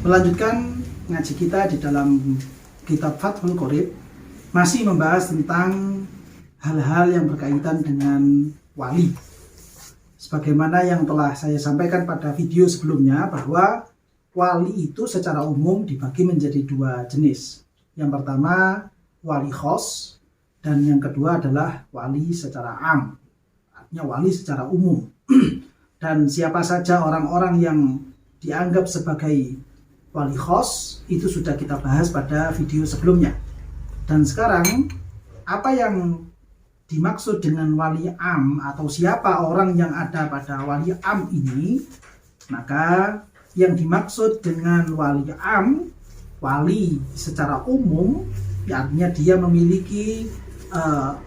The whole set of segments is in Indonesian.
Melanjutkan ngaji kita di dalam kitab Fathul Qorib, masih membahas tentang hal-hal yang berkaitan dengan wali. Sebagaimana yang telah saya sampaikan pada video sebelumnya, bahwa wali itu secara umum dibagi menjadi dua jenis. Yang pertama wali khos, dan yang kedua adalah wali secara am, artinya wali secara umum. Dan siapa saja orang-orang yang dianggap sebagai wali khos itu sudah kita bahas pada video sebelumnya. Dan sekarang apa yang dimaksud dengan wali am, atau siapa orang yang ada pada wali am ini? Maka yang dimaksud dengan wali am, wali secara umum, ya artinya dia memiliki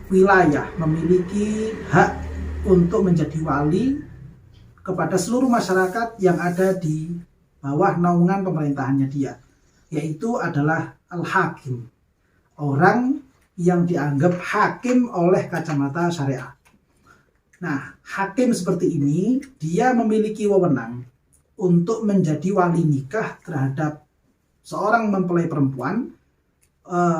wilayah, memiliki hak untuk menjadi wali kepada seluruh masyarakat yang ada di bawah naungan pemerintahannya dia, yaitu adalah al-hakim, orang yang dianggap hakim oleh kacamata syariat. Nah, hakim seperti ini dia memiliki wewenang untuk menjadi wali nikah terhadap seorang mempelai perempuan,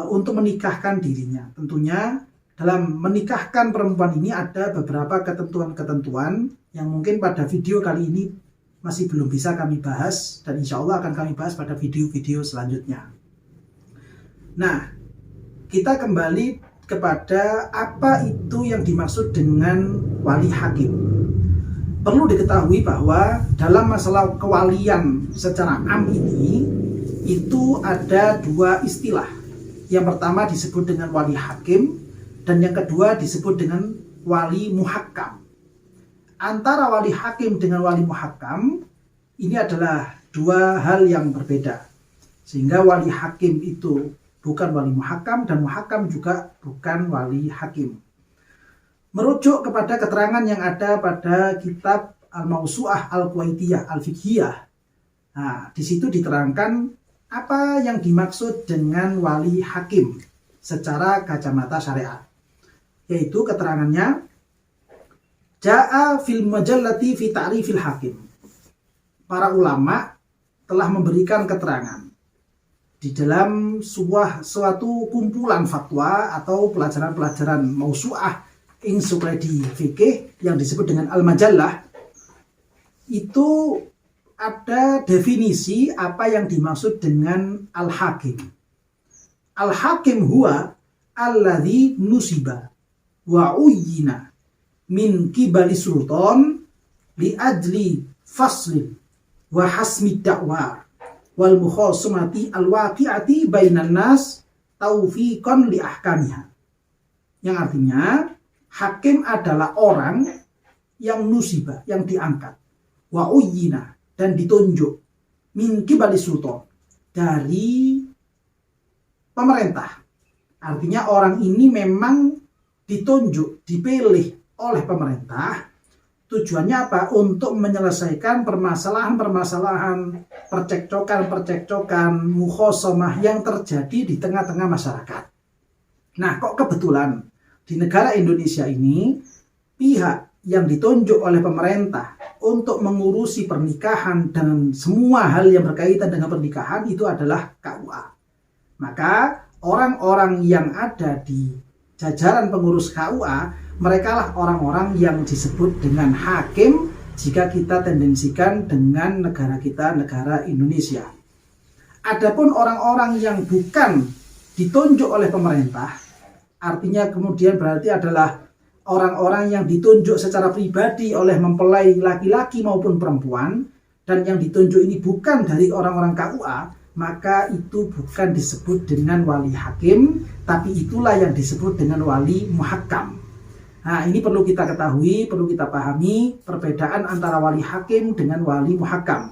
untuk menikahkan dirinya. Tentunya dalam menikahkan perempuan ini ada beberapa ketentuan-ketentuan yang mungkin pada video kali ini masih belum bisa kami bahas, dan insya Allah akan kami bahas pada video-video selanjutnya. Nah, kita kembali kepada apa itu yang dimaksud dengan wali hakim. Perlu diketahui bahwa dalam masalah kewalian secara am ini, itu ada dua istilah. Yang pertama disebut dengan wali hakim, dan yang kedua disebut dengan wali muhakkam. Antara wali hakim dengan wali muhakkam ini adalah dua hal yang berbeda. Sehingga wali hakim itu bukan wali muhakkam, dan muhakkam juga bukan wali hakim. Merujuk kepada keterangan yang ada pada kitab Al-Mawsu'ah Al-Kuwaitiyah Al-Fiqhiyah. Nah, di situ diterangkan apa yang dimaksud dengan wali hakim secara kacamata syariat. Yaitu keterangannya, Ja'a fil majallati fi ta'rifil hakim. Para ulama telah memberikan keterangan di dalam suatu kumpulan fatwa atau pelajaran-pelajaran mausu'ah ing sukredi fikih yang disebut dengan al-majallah. Itu ada definisi apa yang dimaksud dengan al-hakim. Al-hakim huwa alladhi nusiba wa uyyina min kibali sultan li ajli faslin wa hasmi da'wa wal mukhasumati al waqi'ati bainan nas taufiqan li ahkamiha. Yang artinya, hakim adalah orang yang nusibah, yang diangkat, wa uyyina, dan ditunjuk, min kibali sultan, dari pemerintah. Artinya orang ini memang ditunjuk, dipilih oleh pemerintah. Tujuannya apa? Untuk menyelesaikan permasalahan-permasalahan, percekcokan, mukhosomah yang terjadi di tengah-tengah masyarakat. Nah, kok kebetulan di negara Indonesia ini, pihak yang ditunjuk oleh pemerintah untuk mengurusi pernikahan dan semua hal yang berkaitan dengan pernikahan itu adalah KUA. Maka orang-orang yang ada di jajaran pengurus KUA, mereka lah orang-orang yang disebut dengan hakim jika kita tendensikan dengan negara kita, negara Indonesia. Adapun orang-orang yang bukan ditunjuk oleh pemerintah, artinya kemudian berarti adalah orang-orang yang ditunjuk secara pribadi oleh mempelai laki-laki maupun perempuan, dan yang ditunjuk ini bukan dari orang-orang KUA, maka itu bukan disebut dengan wali hakim, tapi itulah yang disebut dengan wali muhakkam. Nah, ini perlu kita ketahui, perlu kita pahami perbedaan antara wali hakim dengan wali muhakkam.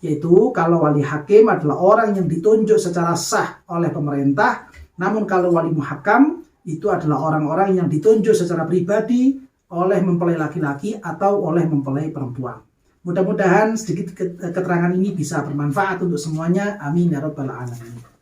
Yaitu kalau wali hakim adalah orang yang ditunjuk secara sah oleh pemerintah, namun kalau wali muhakkam itu adalah orang-orang yang ditunjuk secara pribadi oleh mempelai laki-laki atau oleh mempelai perempuan. Mudah-mudahan sedikit keterangan ini bisa bermanfaat untuk semuanya. Amin ya rabbal alamin.